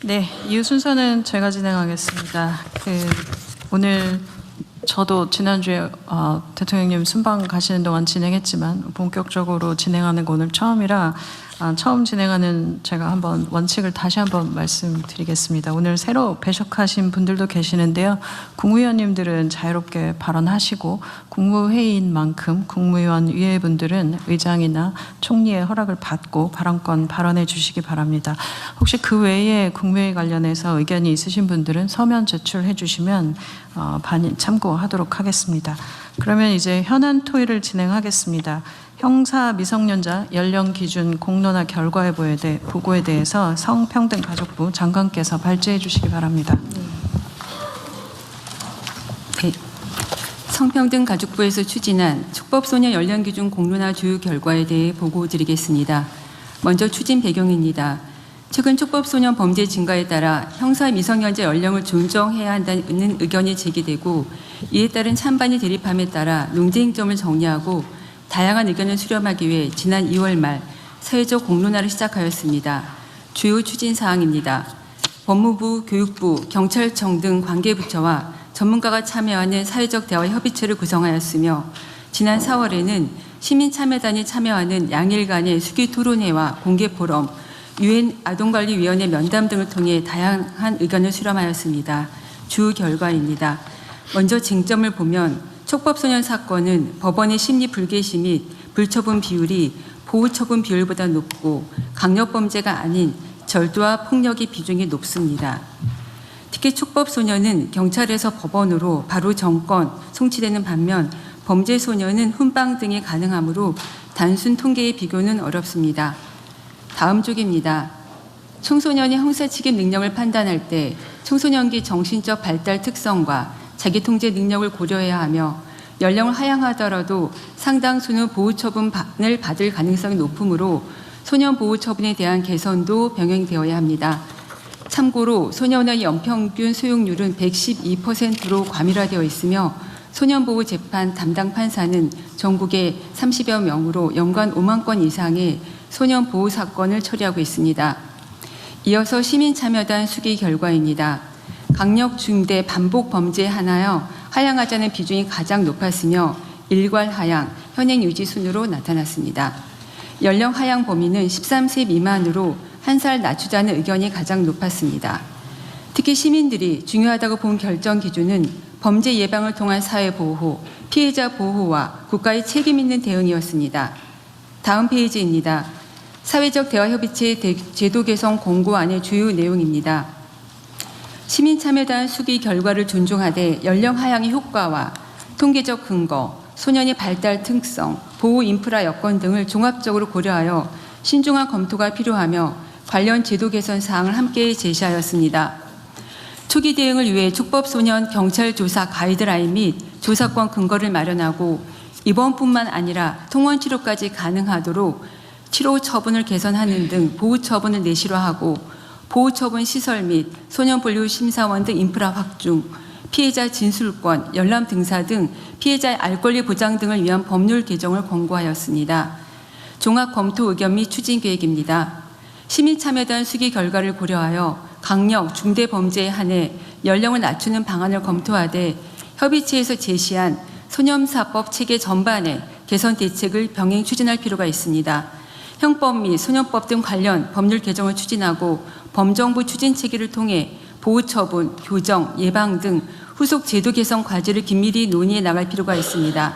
네, 이후 순서는 제가 진행하겠습니다. 오늘 저도 지난주에 대통령님 순방 가시는 동안 진행했지만 본격적으로 진행하는 거 오늘 처음이라 처음 진행하는 제가 한번 원칙을 다시 한번 말씀드리겠습니다. 오늘 새로 배석하신 분들도 계시는데요. 국무위원님들은 자유롭게 발언하시고 국무회의인 만큼 국무위원 위의분들은 의장이나 총리의 허락을 받고 발언권 발언해 주시기 바랍니다. 혹시 그 외에 국무회의 관련해서 의견이 있으신 분들은 서면 제출해 주시면 참고하도록 하겠습니다. 그러면 이제 현안 토의를 진행하겠습니다. 형사 미성년자 연령 기준 공론화 결과에 보고에 대해서 성평등가족부 장관께서 발제해 주시기 바랍니다. 네. 성평등가족부에서 추진한 촉법소년 연령 기준 공론화 주요 결과에 대해 보고 드리겠습니다. 먼저 추진 배경입니다. 최근 촉법소년 범죄 증가에 따라 형사 미성년자 연령을 존중해야 한다는 의견이 제기되고 이에 따른 찬반이 대립함에 따라 논쟁점을 정리하고 다양한 의견을 수렴하기 위해 지난 2월 말 사회적 공론화를 시작하였습니다. 주요 추진 사항입니다. 법무부, 교육부, 경찰청 등 관계부처와 전문가가 참여하는 사회적 대화 협의체를 구성하였으며 지난 4월에는 시민참여단이 참여하는 양일간의 수기 토론회와 공개 포럼, UN 아동관리위원회 면담 등을 통해 다양한 의견을 수렴하였습니다. 주 결과입니다. 먼저 쟁점을 보면 촉법소년 사건은 법원의 심리 불개시 및 불처분 비율이 보호처분 비율보다 높고 강력범죄가 아닌 절도와 폭력의 비중이 높습니다. 특히 촉법소년은 경찰에서 법원으로 바로 정권 송치되는 반면 범죄소년은 훈방 등이 가능하므로 단순 통계의 비교는 어렵습니다. 다음 쪽입니다. 청소년의 형사책임 능력을 판단할 때 청소년기 정신적 발달 특성과 자기통제 능력을 고려해야 하며 연령을 하향하더라도 상당수는 보호처분을 받을 가능성이 높으므로 소년 보호처분에 대한 개선도 병행되어야 합니다. 참고로 소년의 연평균 소용률은 112%로 과밀화되어 있으며 소년보호재판 담당 판사는 전국에 30여 명으로 연간 5만 건 이상의 소년보호 사건을 처리하고 있습니다. 이어서 시민참여단 수기 결과입니다. 강력 중대 반복 범죄에 한하여 하향하자는 비중이 가장 높았으며 일괄 하향, 현행 유지 순으로 나타났습니다. 연령 하향 범위는 13세 미만으로 1살 낮추자는 의견이 가장 높았습니다. 특히 시민들이 중요하다고 본 결정 기준은 범죄 예방을 통한 사회 보호, 피해자 보호와 국가의 책임 있는 대응이었습니다. 다음 페이지입니다. 사회적 대화협의체 제도 개선 공고안의 주요 내용입니다. 시민참여단 수기 결과를 존중하되 연령 하향의 효과와 통계적 근거, 소년의 발달 특성, 보호 인프라 여건 등을 종합적으로 고려하여 신중한 검토가 필요하며 관련 제도 개선 사항을 함께 제시하였습니다. 초기 대응을 위해 촉법소년 경찰 조사 가이드라인 및 조사권 근거를 마련하고 입원뿐만 아니라 통원치료까지 가능하도록 치료 처분을 개선하는 등 보호 처분을 내실화하고 보호처분 시설 및 소년본류심사원 등 인프라 확충, 피해자 진술권, 열람 등사 등 피해자의 알 권리 보장 등을 위한 법률 개정을 권고하였습니다. 종합 검토 의견 및 추진 계획입니다. 시민참여단 수기 결과를 고려하여 강력 중대 범죄에 한해 연령을 낮추는 방안을 검토하되 협의체에서 제시한 소년사법 체계 전반의 개선 대책을 병행 추진할 필요가 있습니다. 형법 및 소년법 등 관련 법률 개정을 추진하고 범정부 추진 체계를 통해 보호처분, 교정, 예방 등 후속 제도 개선 과제를 긴밀히 논의해 나갈 필요가 있습니다.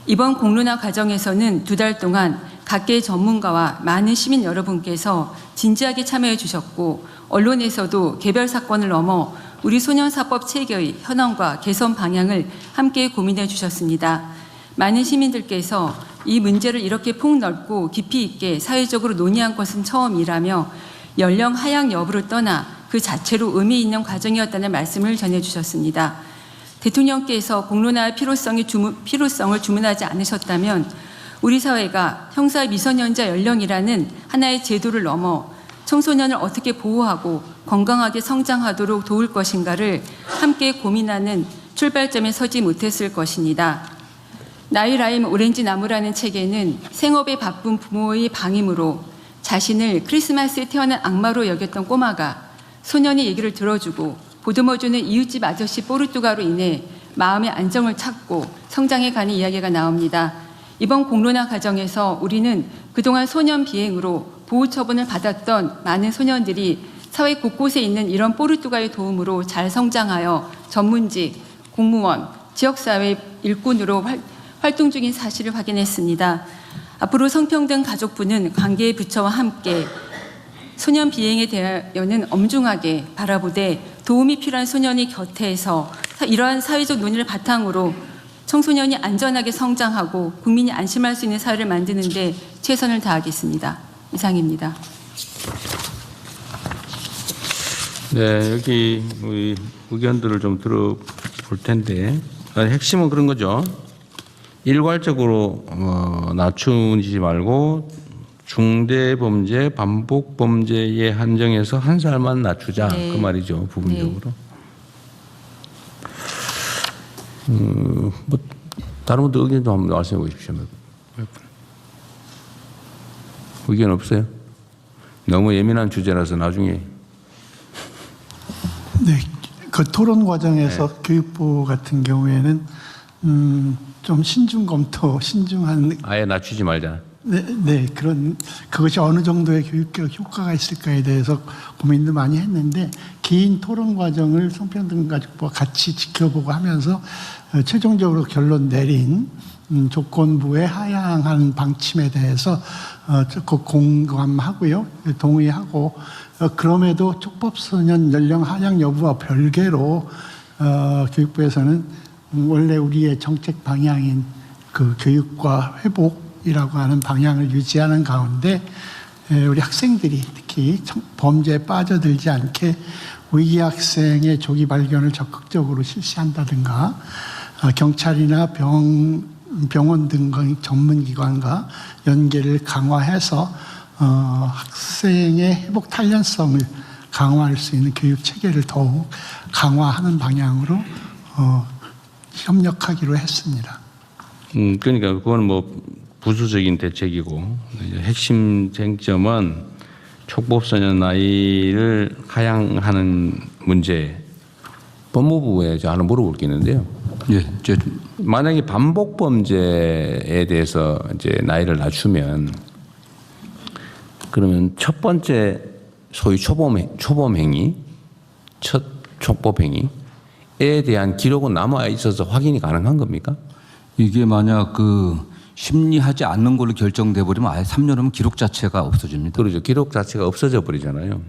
이번 공론화 과정에서는 2달 동안 각계 전문가와 많은 시민 여러분께서 진지하게 참여해 주셨고 언론에서도 개별 사건을 넘어 우리 소년사법 체계의 현황과 개선 방향을 함께 고민해 주셨습니다. 많은 시민들께서 이 문제를 이렇게 폭넓고 깊이 있게 사회적으로 논의한 것은 처음이라며 연령 하향 여부를 떠나 그 자체로 의미 있는 과정이었다는 말씀을 전해주셨습니다. 대통령께서 공론화의 필요성을 주문하지 않으셨다면 우리 사회가 형사 미성년자 연령이라는 하나의 제도를 넘어 청소년을 어떻게 보호하고 건강하게 성장하도록 도울 것인가를 함께 고민하는 출발점에 서지 못했을 것입니다. 나이라임 오렌지 나무라는 책에는 생업에 바쁜 부모의 방임으로 자신을 크리스마스에 태어난 악마로 여겼던 꼬마가 소년의 얘기를 들어주고 보듬어주는 이웃집 아저씨 뽀르뚜가로 인해 마음의 안정을 찾고 성장해가는 이야기가 나옵니다. 이번 공론화 과정에서 우리는 그동안 소년 비행으로 보호 처분을 받았던 많은 소년들이 사회 곳곳에 있는 이런 뽀르뚜가의 도움으로 잘 성장하여 전문직, 공무원, 지역사회 일꾼으로 활동 중인 사실을 확인했습니다. 앞으로 성평등 가족부는 관계의 부처와 함께 소년 비행에 대하여는 엄중하게 바라보되 도움이 필요한 소년이 곁에서 이러한 사회적 논의를 바탕으로 청소년이 안전하게 성장하고 국민이 안심할 수 있는 사회를 만드는 데 최선을 다하겠습니다. 이상입니다. 네, 여기 우리 의견들을 좀 들어볼 텐데 핵심은 그런 거죠. 일괄적으로 낮추지 말고 중대범죄, 반복범죄에 한정해서 한 살만 낮추자. 네. 그 말이죠. 부분적으로. 뭐 다른 분들 의견 좀 한번 말씀해 보십시오. 의견 없어요? 너무 예민한 주제라서 나중에. 네, 그 토론 과정에서 교육부 같은 경우에는 좀 신중 검토, 신중한 아예 낮추지 말자. 네, 그런 그것이 어느 정도의 교육적 효과가 있을까에 대해서 고민도 많이 했는데 긴 토론 과정을 성평등가족부와 같이 지켜보고 하면서 최종적으로 결론 내린 조건부의 하향한 방침에 대해서 적극 공감하고요, 동의하고 그럼에도 촉법소년 연령 하향 여부와 별개로 교육부에서는 원래 우리의 정책 방향인 그 교육과 회복이라고 하는 방향을 유지하는 가운데 우리 학생들이 특히 범죄에 빠져들지 않게 위기 학생의 조기 발견을 적극적으로 실시한다든가 경찰이나 병원 등 전문기관과 연계를 강화해서 학생의 회복 탄력성을 강화할 수 있는 교육 체계를 더욱 강화하는 방향으로 협력하기로 했습니다. 그러니까 그건 뭐 부수적인 대책이고 핵심 쟁점은 촉법소년 나이를 하향하는 문제. 법무부에 저 하나 물어볼 게 있는데요. 예, 만약에 반복 범죄에 대해서 이제 나이를 낮추면 그러면 첫 번째 소위 초범 행위, 첫 촉법 행위에 대한 기록은 남아 있어서 확인이 가능한 겁니까? 이게 만약 그 심리하지 않는 걸로 결정돼 버리면 아예 3년이면 기록 자체가 없어집니다. 그렇죠. 기록 자체가 없어져 버리잖아요.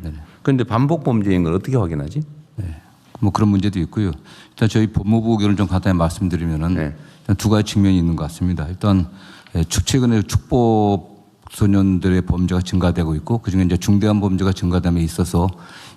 그런데 반복 범죄인 걸 어떻게 확인하지? 네. 뭐 그런 문제도 있고요. 일단 저희 법무부 의견을 좀 간단히 말씀드리면은 네. 일단 두 가지 측면이 있는 것 같습니다. 일단 최근에 촉법 소년들의 범죄가 증가되고 있고 그중에 이제 중대한 범죄가 증가됨에 있어서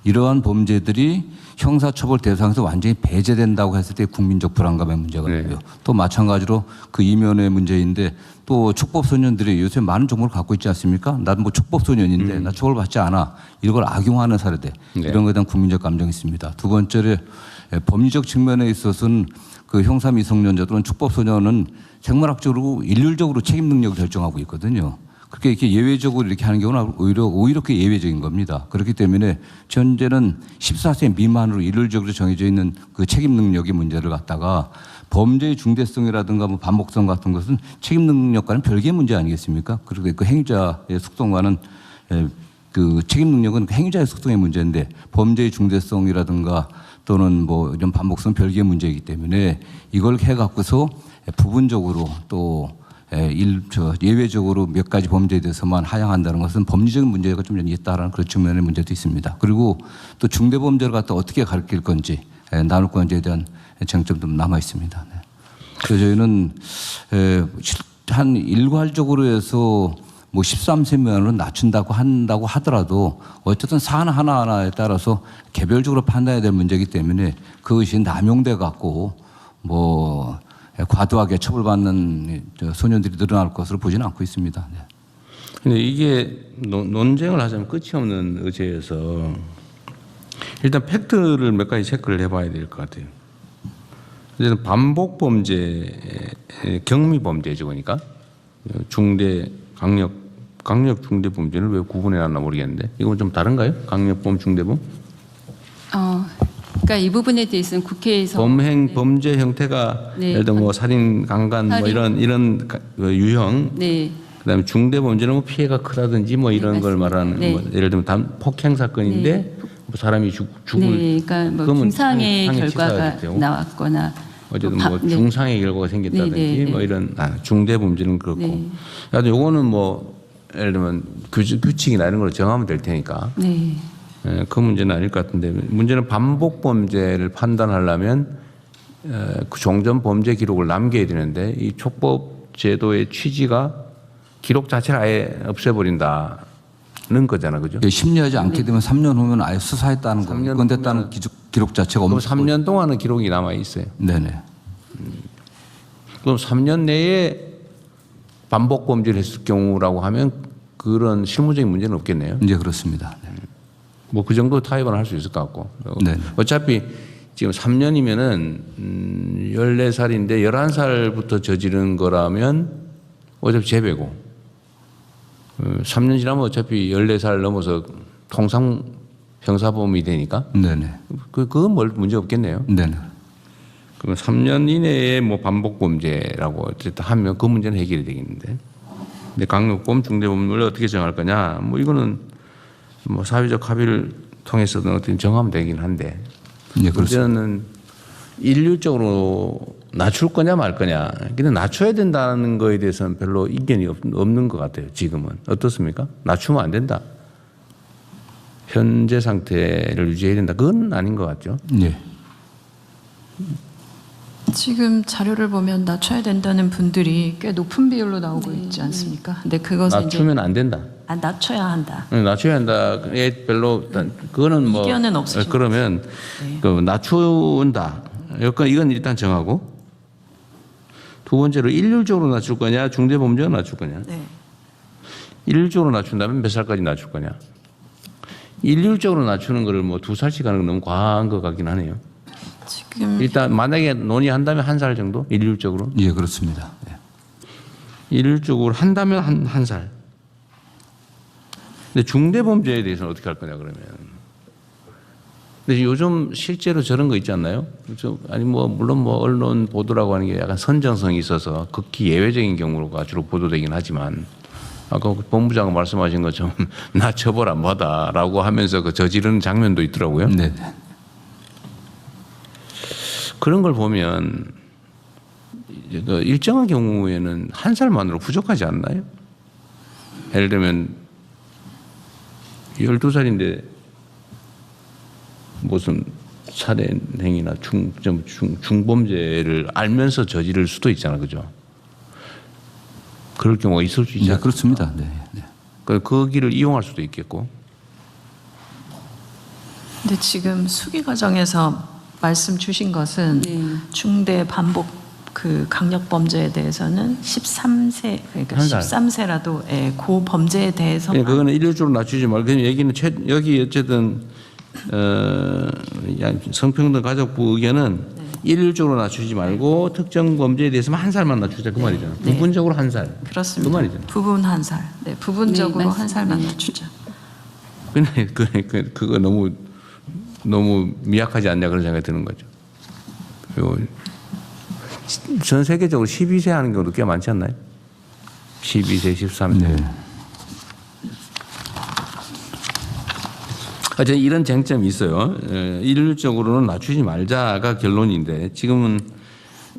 이러한 범죄들이 형사처벌 대상에서 완전히 배제된다고 했을 때 국민적 불안감의 문제가 네. 있고요. 또 마찬가지로 그 이면의 문제인데 또 촉법소년들이 요새 많은 정보를 갖고 있지 않습니까? 나도 뭐 촉법소년인데 나 처벌받지 않아. 이걸 악용하는 사례들 네. 이런 것에 대한 국민적 감정이 있습니다. 두 번째로 법리적 측면에 있어서는 그 형사 미성년자 또는 촉법소년은 생물학적으로 일률적으로 책임 능력을 결정하고 있거든요. 그렇게 이렇게 예외적으로 이렇게 하는 경우는 오히려 그 예외적인 겁니다. 그렇기 때문에 현재는 14세 미만으로 일률적으로 정해져 있는 그 책임 능력의 문제를 갖다가 범죄의 중대성이라든가 뭐 반복성 같은 것은 책임 능력과는 별개의 문제 아니겠습니까? 그리고 그 행위자의 속성과는 그 책임 능력은 그 행위자의 속성의 문제인데 범죄의 중대성이라든가 또는 뭐 이런 반복성은 별개의 문제이기 때문에 이걸 해갖고서 부분적으로 또 예외적으로 몇 가지 범죄에 대해서만 하향한다는 것은 법리적인 문제가 좀 있다라는 그런 측면의 문제도 있습니다. 그리고 또 중대범죄를 갖다 어떻게 가르칠 건지 나눌 건지에 대한 쟁점도 남아 있습니다. 네. 그래서 저희는 한 일괄적으로 해서 뭐 13세 미만으로 낮춘다고 한다고 하더라도 어쨌든 사안 하나하나에 따라서 개별적으로 판단해야 될 문제이기 때문에 그것이 남용돼 갖고 뭐 과도하게 처벌받는 소년들이 늘어날 것으로 보지는 않고 있습니다. 네. 근데 이게 논쟁을 하자면 끝이 없는 의제여서 일단 팩트를 몇 가지 체크를 해봐야 될 것 같아요. 일단 반복 범죄, 경미 범죄죠, 그러니까 중대 강력 중대 범죄를 왜 구분해 놨나 모르겠는데 이건 좀 다른가요? 강력범, 중대범? 그러니까 이 부분에 대해서는 국회에서 범죄 형태가 네. 예를 들어 뭐 살인, 강간 뭐 살인. 이런 유형, 네, 그다음에 중대 범죄는 뭐 피해가 크다든지 뭐 이런 네, 걸 맞습니다. 말하는 네. 뭐 예를 들면 폭행 사건인데 네. 뭐 사람이 죽을 네, 그러니까 뭐 그러면 중상의 상해 결과가 치사하게 되고. 나왔거나 어쨌든 뭐 뭐 네. 중상의 결과가 생겼다든지 네, 네, 뭐 네. 이런 중대 범죄는 그렇고. 네. 하여튼 요거는 뭐 예를 들면 규칙이나 이런 걸 정하면 될 테니까. 네, 예, 그 문제는 아닐 것 같은데 문제는 반복 범죄를 판단하려면 그 종전 범죄 기록을 남겨야 되는데 이 촉법 제도의 취지가 기록 자체를 아예 없애버린다는 거잖아, 그죠? 예, 심리하지 않게 되면 3년 후면 아예 수사했다는 거, 3년 입건됐다는 기록 자체가 그럼 없는 3년 동안은 기록이 남아 있어요. 네네. 그럼 3년 내에 반복 범죄를 했을 경우라고 하면 그런 실무적인 문제는 없겠네요. 이제 그렇습니다. 네. 뭐 그 정도 타협은 할 수 있을 것 같고. 네. 어차피 지금 3년이면은 14살인데 11살부터 저지른 거라면 어차피 재배고 3년 지나면 어차피 14살 넘어서 통상 형사범이 되니까 네네. 그건 뭘 문제 없겠네요. 네네. 그럼 3년 이내에 뭐 반복 범죄라고 어쨌든 하면 그 문제는 해결이 되겠는데. 근데 강력범, 중대범을 어떻게 정할 거냐? 뭐 이거는 뭐 사회적 합의를 통해서는 어떻게 정하면 되긴 한데. 예, 그렇습니다. 문제는 일률적으로 낮출 거냐 말 거냐. 근데 낮춰야 된다는 거에 대해서는 별로 이견이 없는 것 같아요. 지금은 어떻습니까? 낮추면 안 된다. 현재 상태를 유지해야 된다. 그건 아닌 것 같죠. 예. 지금 자료를 보면 낮춰야 된다는 분들이 꽤 높은 비율로 나오고 있지 않습니까? 근데 그것은 이제 낮추면 안 된다. 낮춰야 한다. 낮춰야 한다. 별로 그거는 뭐 이견은 없으신 그러면 네. 그 낮춘다. 이건 일단 정하고 두 번째로 일률적으로 낮출 거냐, 중대 범죄로 낮출 거냐. 네. 일률적으로 낮춘다면 몇 살까지 낮출 거냐. 일률적으로 낮추는 거를 뭐 2살씩 하는 건 너무 과한 것 같긴 하네요. 지금 일단 만약에 논의한다면 1살 정도 일률적으로. 예, 그렇습니다. 예. 일률적으로 한다면 한 살. 근데 중대 범죄에 대해서는 어떻게 할 거냐 그러면. 근데 요즘 실제로 저런 거 있지 않나요? 아니 뭐 물론 뭐 언론 보도라고 하는 게 약간 선정성이 있어서 극히 예외적인 경우가 주로 보도되긴 하지만 아까 본부장가 말씀하신 것처럼 나 처벌 안 받아라고 하면서 그 저지르는 장면도 있더라고요. 네. 그런 걸 보면 그 일정한 경우에는 1살만으로 부족하지 않나요? 예를 들면 12살인데 무슨 살인행위나 중범죄를 알면서 저지를 수도 있잖아, 그죠? 그럴 경우가 있을 수 예, 있잖아요. 그렇습니다. 네. 네. 그 길을 이용할 수도 있겠고. 근데 지금 수기 과정에서 말씀 주신 것은 네. 중대 반복 그 강력 범죄에 대해서는 13세 그러니까 한 살. 13세라도 예, 그 범죄에 대해서 그거는 일률적으로 낮추지 말고 그냥 얘기는 여기 어쨌든 성평등 가족부 의견은 일률적으로 낮추지 말고 특정 범죄에 대해서만 1살만 낮추자 그 말이잖아. 네. 부분적으로 1살. 그렇습니다. 그 말이죠. 부분 1살. 네, 부분적으로 네, 한 살만 낮추자. 근데 그거 너무 미약하지 않냐 그런 생각이 드는 거죠. 그리고 전 세계적으로 12세 하는 경우도 꽤 많지 않나요? 12세, 13세. 네. 어쨌든 이런 쟁점이 있어요. 일률적으로는 낮추지 말자가 결론인데 지금은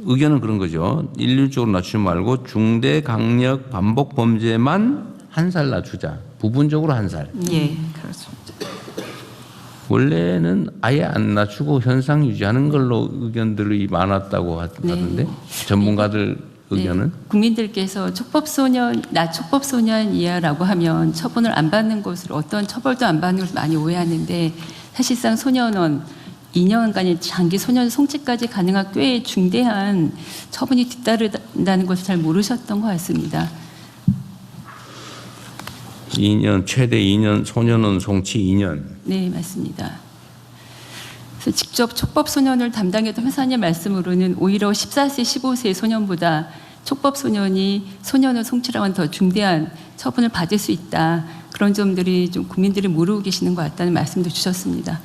의견은 그런 거죠. 일률적으로 낮추지 말고 중대 강력 반복 범죄만 1살 낮추자. 부분적으로 1살. 예, 그렇습니다. 원래는 아예 안 낮추고 현상 유지하는 걸로 의견들이 많았다고 하던데 전문가들 의견은. 네. 국민들께서 나 촉법소년 이하라고 하면 처분을 안 받는 것으로 어떤 처벌도 안 받는 것으로 많이 오해하는데 사실상 소년원 2년간의 장기 소년 송치까지 가능한 꽤 중대한 처분이 뒤따른다는 것을 잘 모르셨던 것 같습니다. 2년 최대 2년 소년원 송치 2년. 네, 맞습니다. 그래서 직접 촉법소년을 담당했던 회사님 말씀으로는 오히려 14세, 15세 소년보다 촉법소년이 소년을 송치랑은 더 중대한 처분을 받을 수 있다. 그런 점들이 좀 국민들이 모르고 계시는 것 같다는 말씀도 주셨습니다.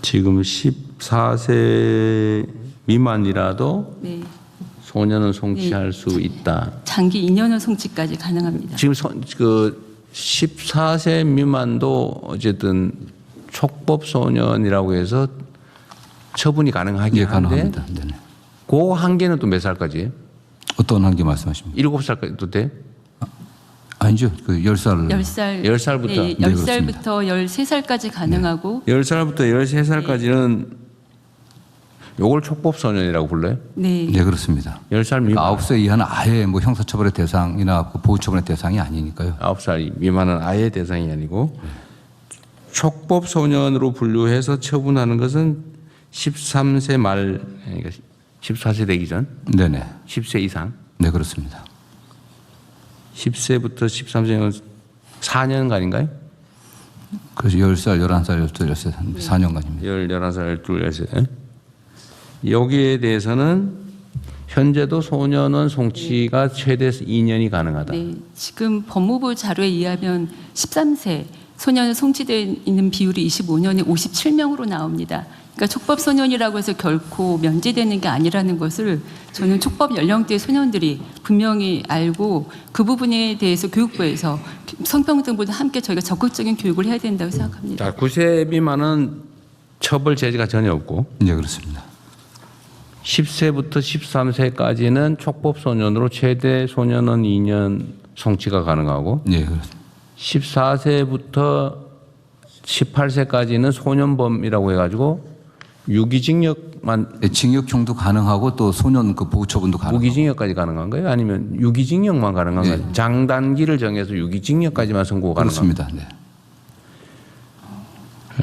지금 14세 미만이라도 네. 소년은 송치할 수 있다. 장기 2년은 송치까지 가능합니다. 지금 그 14세 미만도 어쨌든 촉법 소년이라고 해서 처분이 가능하긴 예, 한데 가능합니다. 네네. 그 한계는 또 몇 살까지? 어떤 한계 말씀하십니까? 7살까지도 돼? 아니죠. 그 10살. 10살, 10살부터? 네, 네, 10살부터 13살까지 가능하고 10살부터 13살까지는 요걸 촉법 소년이라고 불러요? 네. 네, 그렇습니다. 10살 미만. 9세 이하는 아예 뭐 형사처벌의 대상이나 그 보호처분의 대상이 아니니까요. 9살 미만은 아예 대상이 아니고 촉법 소년으로 분류해서 처분하는 것은 13세 말 그러니까 14세 되기 전 네네. 10세 이상 네, 그렇습니다. 10세부터 13세는 4년간인가요? 그래서 10살, 11살, 12살, 13살, 4년간입니다. 11살, 12, 13. 여기에 대해서는 현재도 소년원 송치가 최대 2년이 가능하다. 네, 지금 법무부 자료에 의하면 13세 소년은 송치되어 있는 비율이 25년에 57명으로 나옵니다. 그러니까 촉법 소년이라고 해서 결코 면제되는 게 아니라는 것을 저는 촉법 연령대 소년들이 분명히 알고 그 부분에 대해서 교육부에서 성평등보다 함께 저희가 적극적인 교육을 해야 된다고 생각합니다. 자, 9세 미만은 처벌 제재가 전혀 없고 네, 그렇습니다. 10세부터 13세까지는 촉법 소년으로 최대 소년원 2년 송치가 가능하고 네, 그렇습니다. 14세부터 18세까지는 소년범이라고 해가지고 유기징역만 네, 징역형도 가능하고 또 소년 그 보호처분도 가능하고. 무기징역까지 가능한 거예요? 아니면 유기징역만 가능한 네. 거예요? 장단기를 정해서 유기징역까지만 선고가 가능한 그렇습니다. 네.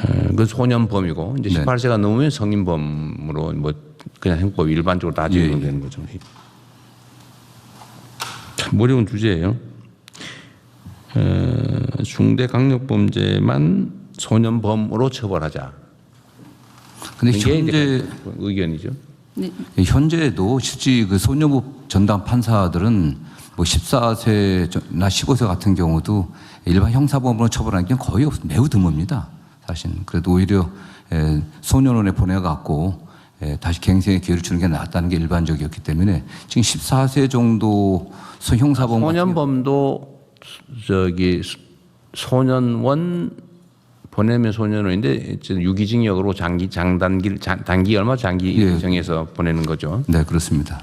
거예요? 그 소년범이고 이제 네. 18세가 넘으면 성인범으로 뭐 그냥 형법 일반적으로 다 적용되는 예. 거죠. 참 어려운 주제예요. 중대강력범죄만 소년범으로 처벌하자. 근데 이게 현재 이제 의견이죠. 네, 현재도 실제 그 소년부 전담 판사들은 뭐 14세나 15세 같은 경우도 일반 형사범으로 처벌하는 게 거의 매우 드뭅니다. 사실 그래도 오히려 소년원에 보내갖고 다시 갱생의 기회를 주는 게 낫다는 게 일반적이었기 때문에 지금 14세 정도 형사범 소년범도 저기 소년원 보내면 소년원인데 유기징역으로 단기 얼마 장기 예. 정해서 보내는 거죠. 네, 그렇습니다.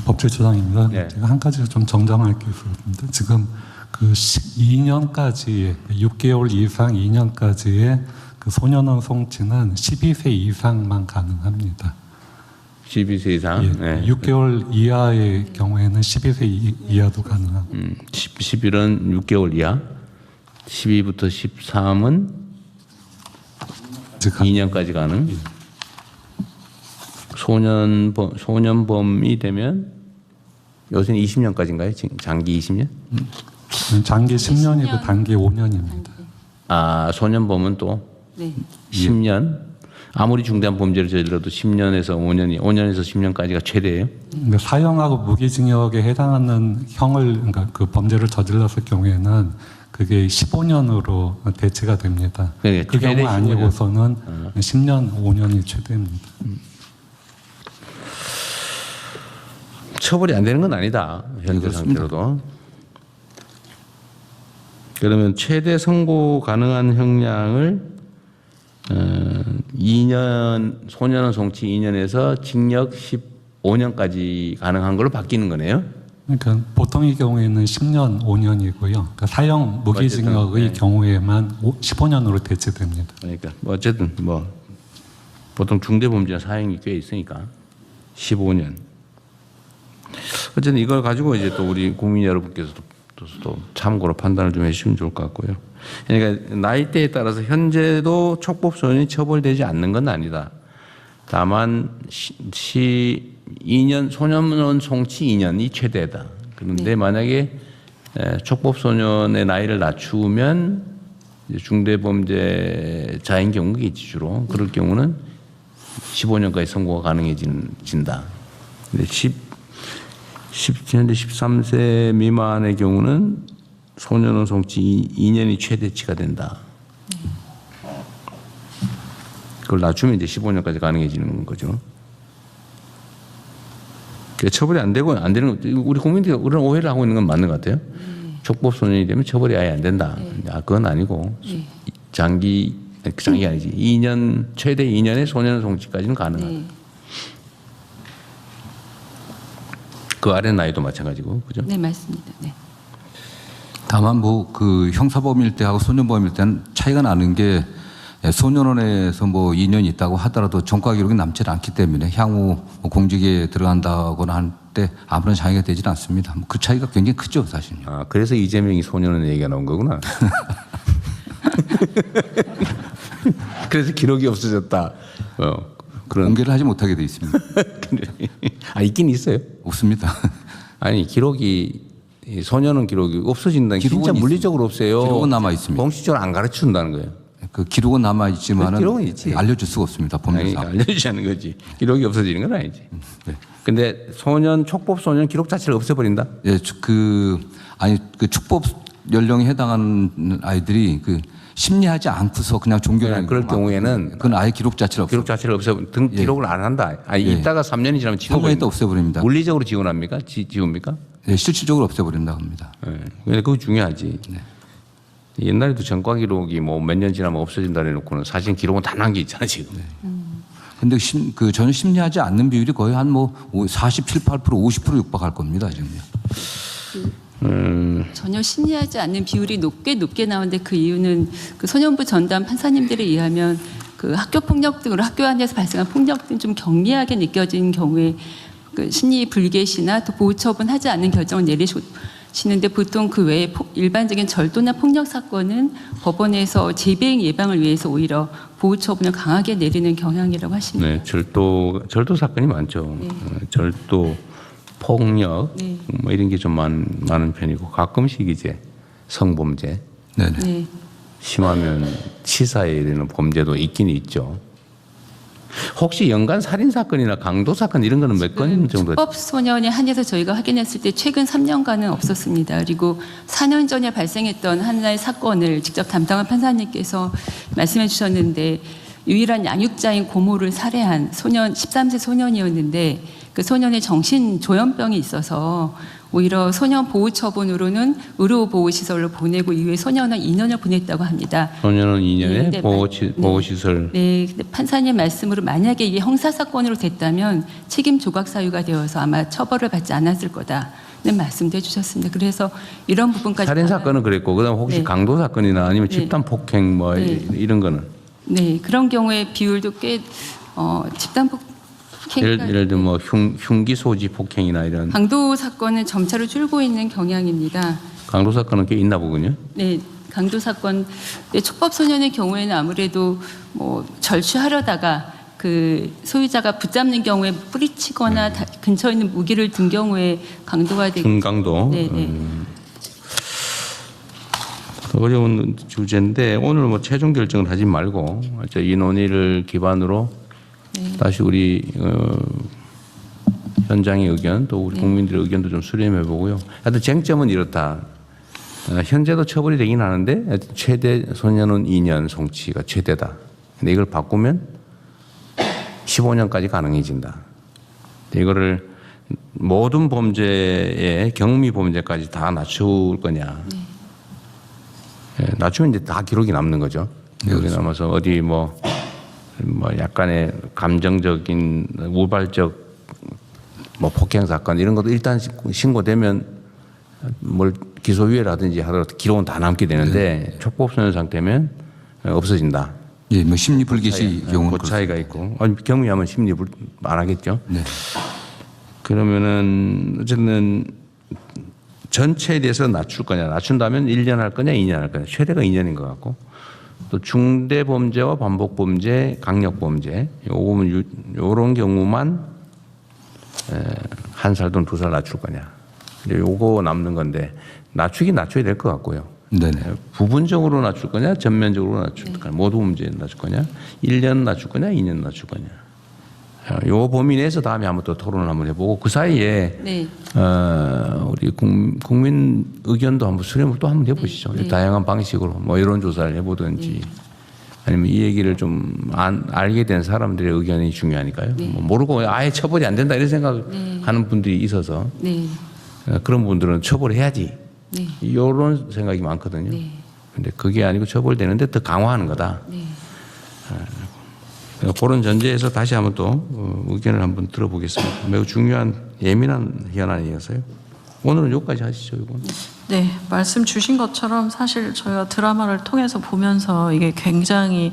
법제처장입니다. 네. 제가 한 가지 좀 정정할 게 있었는데 지금 그 2년까지 6개월 이상 2년까지의 그 소년원 송치는 12세 이상만 가능합니다. 12세 이상. 예, 네. 6개월 이하의 경우에는 12세 이하도 가능하고 11은 6개월 이하. 12부터 13은 즉 2년까지 가능. 소년범이 되면 요새는 20년까지인가요? 장기 20년? 장기 10년이고 10년. 단기 5년입니다. 아, 소년범은 또 네. 10년. 아무리 중대한 범죄를 저질러도 10년에서 5년에서 10년까지가 최대예요. 그러니까 사형하고 무기징역에 해당하는 형을 그러니까 그 범죄를 저질렀을 경우에는 그게 15년으로 대체가 됩니다. 그러니까 그 최대 경우 아니고서는 10년, 5년이 최대입니다. 처벌이 안 되는 건 아니다. 현재 그렇습니다. 상태로도. 그러면 최대 선고 가능한 형량을 2년 소년원 송치 2년에서 징역 15년까지 가능한 걸로 바뀌는 거네요. 그러니까 보통의 경우에는 10년, 5년이고요. 그러니까 사형 무기징역의 어쨌든, 네. 경우에만 15년으로 대체됩니다. 그러니까 뭐 어쨌든 뭐 보통 중대범죄 사형이 꽤 있으니까 15년. 어쨌든 이걸 가지고 이제 또 우리 국민 여러분께서도 또 참고로 판단을 좀 해주시면 좋을 것 같고요. 그러니까 나이대에 따라서 현재도 촉법 소년이 처벌되지 않는 건 아니다. 다만 2년 소년원 송치 2년이 최대다. 그런데 만약에 촉법 소년의 나이를 낮추면 중대범죄자인 경우겠지 주로. 그럴 경우는 15년까지 선고가 가능해진다. 근데 현재 13세 미만의 경우는 소년원 송치 2년이 최대치가 된다. 그걸 낮추면 이제 15년까지 가능해지는 거죠. 처벌이 안 되고 안 되는 우리 국민들이 그런 오해를 하고 있는 건 맞는 것 같아요. 촉법 소년이 되면 처벌이 아예 안 된다. 그건 아니고 장기 아니지. 2년 최대 2년의 소년 송치까지는 가능하다. 네. 그 아래 나이도 마찬가지고 그죠? 네, 맞습니다. 네. 다만 뭐 그 형사범일 때하고 소년범일 때는 차이가 나는 게 소년원에서 뭐 2년 있다고 하더라도 전과 기록이 남지 않기 때문에 향후 뭐 공직에 들어간다거나 할 때 아무런 장애가 되지는 않습니다. 뭐 그 차이가 굉장히 크죠, 사실요. 아, 그래서 이재명이 소년원 얘기가 나온 거구나. 그래서 기록이 없어졌다. 그런 공개를 하지 못하게 돼 있습니다. 아, 있긴 있어요. 없습니다. 아니 기록이 이 소년원 기록이 없어진다는 게 진짜 기록은 물리적으로 없어요. 기록은 남아 있습니다. 공식적으로 안 가르쳐준다는 거예요. 그 기록은 남아 있지만은 기록은 있지. 알려줄 수가 없습니다. 아니, 법률상. 알려주지 않는 거지. 기록이 없어지는 건 아니지. 네. 근데 촉법 소년 기록 자체를 없애버린다? 예, 그 축법 연령에 해당하는 아이들이 그 심리하지 않고서 그냥 종결하는 그럴 경우에는 그건 아예 기록 자체를 기록 자체를 등 기록을 안 한다. 아니, 예. 있다가 3년이 지나면 지워버린다. 3년이 또 없애버립니다. 물리적으로 지원합니까? 지웁니까? 예, 실질적으로 없애버린다고 합니다. 예. 근데 그거 중요하지. 네. 옛날에도 전과 기록이 뭐 몇 년 지나면 없어진다 해놓고는 사실 기록은 다 남겨 있잖아 지금. 근데 전혀 심리하지 않는 비율이 거의 한 뭐 47, 8%, 50% 육박할 겁니다, 지금. 전혀 심리하지 않는 비율이 높게 나오는데 그 이유는 그 소년부 전담 판사님들에 의하면 그 학교 폭력 등으로 학교 안에서 발생한 폭력 등 좀 경미하게 느껴진 경우에 그 심리 불개시나 또 보호 처분하지 않는 결정을 내리시는데 보통 그 외에 일반적인 절도나 폭력 사건은 법원에서 재배행 예방을 위해서 오히려 보호 처분을 강하게 내리는 경향이라고 하십니다. 네, 절도 사건이 많죠. 네. 절도, 폭력 네. 뭐 이런 게 좀 많은 편이고 가끔씩 이제 성범죄, 네네. 네. 심하면 치사에 이르는 범죄도 있긴 있죠. 혹시 연간 살인 사건이나 강도 사건 이런 거는 몇 건 정도? 촉법 소년에 한해서 저희가 확인했을 때 최근 3년간은 없었습니다. 그리고 4년 전에 발생했던 하나의 사건을 직접 담당한 판사님께서 말씀해 주셨는데 유일한 양육자인 고모를 살해한 13세 소년이었는데 그 소년의 정신 조현병이 있어서 오히려 소년 보호 처분으로는 의료 보호 시설로 보내고 이후에 소년은 2년을 보냈다고 합니다. 소년은 2년에 네, 보호 시설. 네, 근데 판사님 말씀으로 만약에 이게 형사 사건으로 됐다면 책임 조각 사유가 되어서 아마 처벌을 받지 않았을 거다는 말씀도 해주셨습니다. 그래서 이런 부분까지 살인 사건은 그랬고 그다음 혹시 네. 강도 사건이나 아니면 네. 집단 폭행 뭐 네. 이런 거는 네, 그런 경우에 비율도 꽤 집단 폭행 예를 들면 뭐 흉기 소지 폭행이나 이런 강도 사건은 점차로 줄고 있는 경향입니다. 강도 사건은 꽤 있나 보군요. 네, 강도 사건. 네, 촉법 소년의 경우에는 아무래도 뭐 절취하려다가 그 소유자가 붙잡는 경우에 뿌리치거나 근처에 있는 무기를 든 경우에 강도가 되고. 중강도. 네, 네. 어려운 주제인데 오늘 뭐 최종 결정을 하지 말고 이 논의를 기반으로 다시 우리 현장의 의견 또 우리 국민들의 의견도 좀 수렴해 보고요. 하여튼 쟁점은 이렇다. 현재도 처벌이 되긴 하는데 최대 소년은 2년 송치가 최대다. 근데 이걸 바꾸면 15년까지 가능해진다. 이거를 모든 범죄의 경미 범죄까지 다 낮출 거냐. 낮추면 이제 다 기록이 남는 거죠. 기록이 남아서 어디 뭐 약간의 감정적인 우발적 뭐 폭행 사건 이런 것도 일단 신고되면 뭘 기소유예라든지 하더라도 기록은 다 남게 되는데 촉법소년 상태면 없어진다. 예, 뭐 심리 불개시 경우는 그 차이가 있고 경미하면 심리 안 하겠죠. 네. 그러면은 어쨌든 전체에 대해서 낮출 거냐, 낮춘다면 1년 할 거냐, 2년 할 거냐, 최대가 2년인 것 같고 또 중대 범죄와 반복 범죄, 강력 범죄 요런 경우만 한 살 또는 2살 낮출 거냐, 요거 남는 건데 낮추긴 낮춰야 될 것 같고요. 네네. 부분적으로 낮출 거냐, 전면적으로 낮출 거냐, 모두 범죄 낮출 거냐, 1년 낮출 거냐, 2년 낮출 거냐. 요 범위 내에서 다음에 한번 또 토론을 한번 해보고 그 사이에 네. 우리 국민 의견도 한번 수렴을 또 한번 해보시죠. 네. 다양한 방식으로 뭐 여론 조사를 해보든지 아니면 이 얘기를 좀 알게 된 사람들의 의견이 중요하니까요. 뭐 모르고 아예 처벌이 안 된다 이런 생각하는 분들이 있어서 네. 그런 분들은 처벌해야지 네. 이런 생각이 많거든요. 네. 근데 그게 아니고 처벌되는데 더 강화하는 거다. 네. 그런 전제에서 다시 한번 또 의견을 한번 들어보겠습니다. 매우 중요한 예민한 현안이어서요. 오늘은 여기까지 하시죠. 이건. 네, 말씀 주신 것처럼 사실 저희가 드라마를 통해서 보면서 이게 굉장히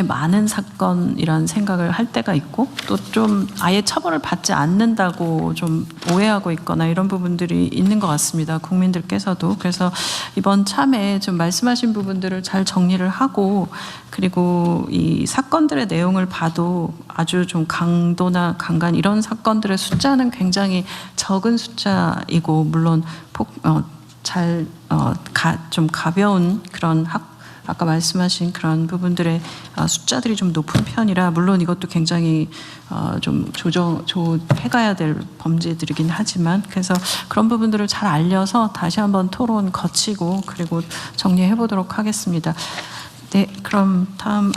많은 사건이라는 생각을 할 때가 있고 또 좀 아예 처벌을 받지 않는다고 좀 오해하고 있거나 이런 부분들이 있는 것 같습니다. 국민들께서도. 그래서 이번 참에 좀 말씀하신 부분들을 잘 정리를 하고 그리고 이 사건들의 내용을 봐도 아주 좀 강도나 강간 이런 사건들의 숫자는 굉장히 적은 숫자이고 물론 좀 가벼운 그런 아까 말씀하신 그런 부분들의 숫자들이 좀 높은 편이라 물론 이것도 굉장히 좀 조정해가야 될 범죄들이긴 하지만 그래서 그런 부분들을 잘 알려서 다시 한번 토론 거치고 그리고 정리해 보도록 하겠습니다. 네, 그럼 다음